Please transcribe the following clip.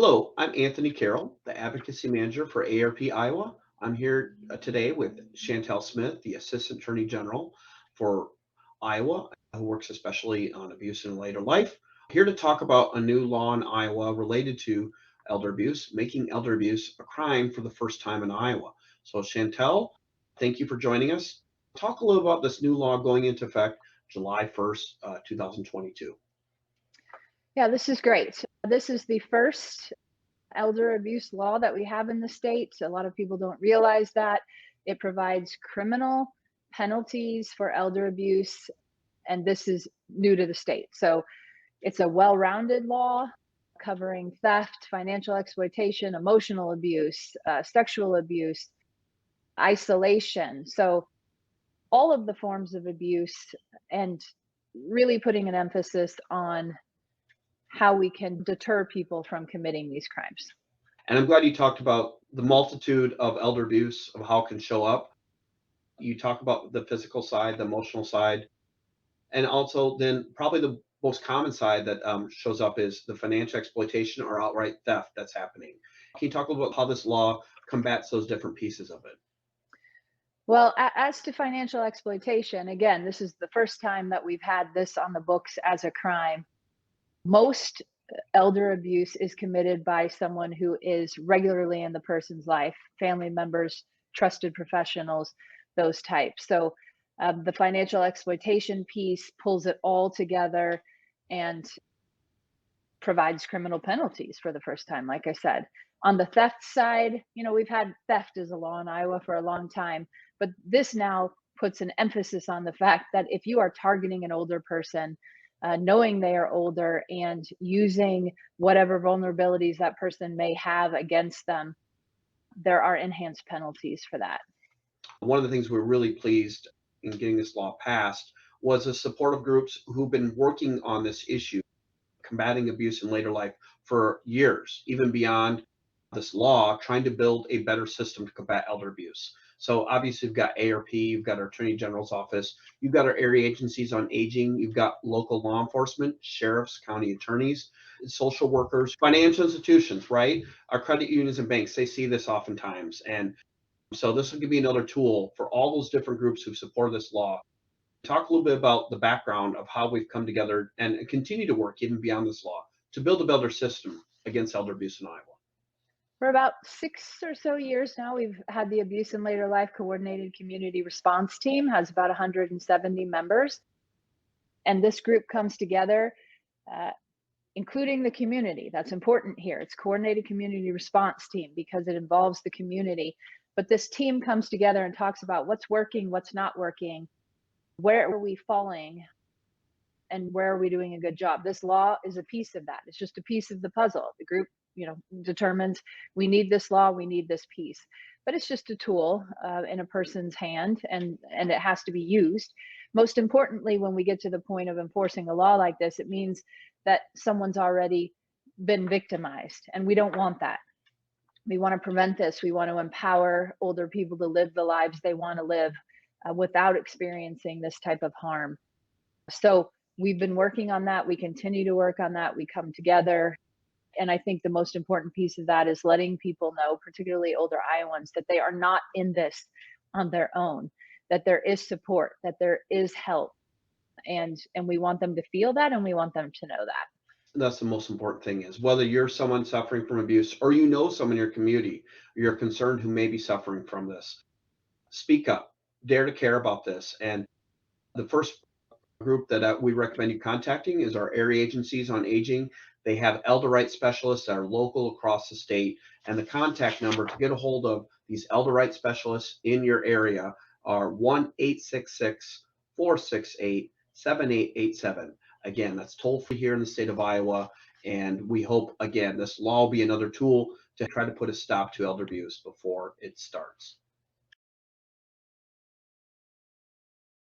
Hello, I'm Anthony Carroll, the Advocacy Manager for AARP Iowa. I'm here today with Chantelle Smith, the Assistant Attorney General for Iowa, who works especially on abuse in later life. Here to talk about a new law in Iowa related to elder abuse, making elder abuse a crime for the first time in Iowa. So, Chantelle, thank you for joining us. Talk a little about this new law going into effect July 1st, 2022. Yeah, this is great. This is the first elder abuse law that we have in the state. A lot of people don't realize that. It provides criminal penalties for elder abuse, and this is new to the state. So it's a well rounded law covering theft, financial exploitation, emotional abuse, sexual abuse, isolation. So all of the forms of abuse, and really putting an emphasis on how we can deter people from committing these crimes. And I'm glad you talked about the multitude of elder abuse, of how it can show up. You talk about the physical side, the emotional side, and also then probably the most common side that shows up is the financial exploitation or outright theft that's happening. Can you talk a little about how this law combats those different pieces of it? Well, as to financial exploitation, again, this is the first time that we've had this on the books as a crime. Most elder abuse is committed by someone who is regularly in the person's life, family members, trusted professionals, those types. So the financial exploitation piece pulls it all together and provides criminal penalties for the first time, like I said. On the theft side, we've had theft as a law in Iowa for a long time, but this now puts an emphasis on the fact that if you are targeting an older person, knowing they are older and using whatever vulnerabilities that person may have against them, there are enhanced penalties for that. One of the things we're really pleased in getting this law passed was the support of groups who've been working on this issue, combating abuse in later life for years, even beyond this law, trying to build a better system to combat elder abuse. So obviously you've got AARP, you've got our Attorney General's office, you've got our area agencies on aging, you've got local law enforcement, sheriffs, county attorneys, social workers, financial institutions, right? Our credit unions and banks, they see this oftentimes. And so this will give you another tool for all those different groups who support this law. Talk a little bit about the background of how we've come together and continue to work even beyond this law to build a better system against elder abuse in Iowa. For about 6 or so years now, we've had the Abuse in Later Life Coordinated Community Response Team, has about 170 members. And this group comes together, uh, including the community. That's important here. It's Coordinated Community Response Team because it involves the community. But this team comes together and talks about what's working, what's not working, where are we falling, and where are we doing a good job. This law is a piece of that. It's just a piece of the puzzle. The group, determines we need this law, we need this piece. But it's just a tool in a person's hand, and it has to be used. Most importantly, when we get to the point of enforcing a law like this, it means that someone's already been victimized, and we don't want that. We want to prevent this. We want to empower older people to live the lives they want to live without experiencing this type of harm. So we've been working on that. We continue to work on that. We come together. And I think the most important piece of that is letting people know, particularly older Iowans, that they are not in this on their own, that there is support, that there is help. And we want them to feel that, and we want them to know that. That's the most important thing is whether you're someone suffering from abuse or you know someone in your community or you're concerned who may be suffering from this, speak up, dare to care about this. And the first group that we recommend you contacting is our area agencies on aging. They have elder rights specialists that are local across the state. And the contact number to get a hold of these elder rights specialists in your area are 1-866-468-7887. Again, that's toll free here in the state of Iowa. And we hope, again, this law will be another tool to try to put a stop to elder abuse before it starts.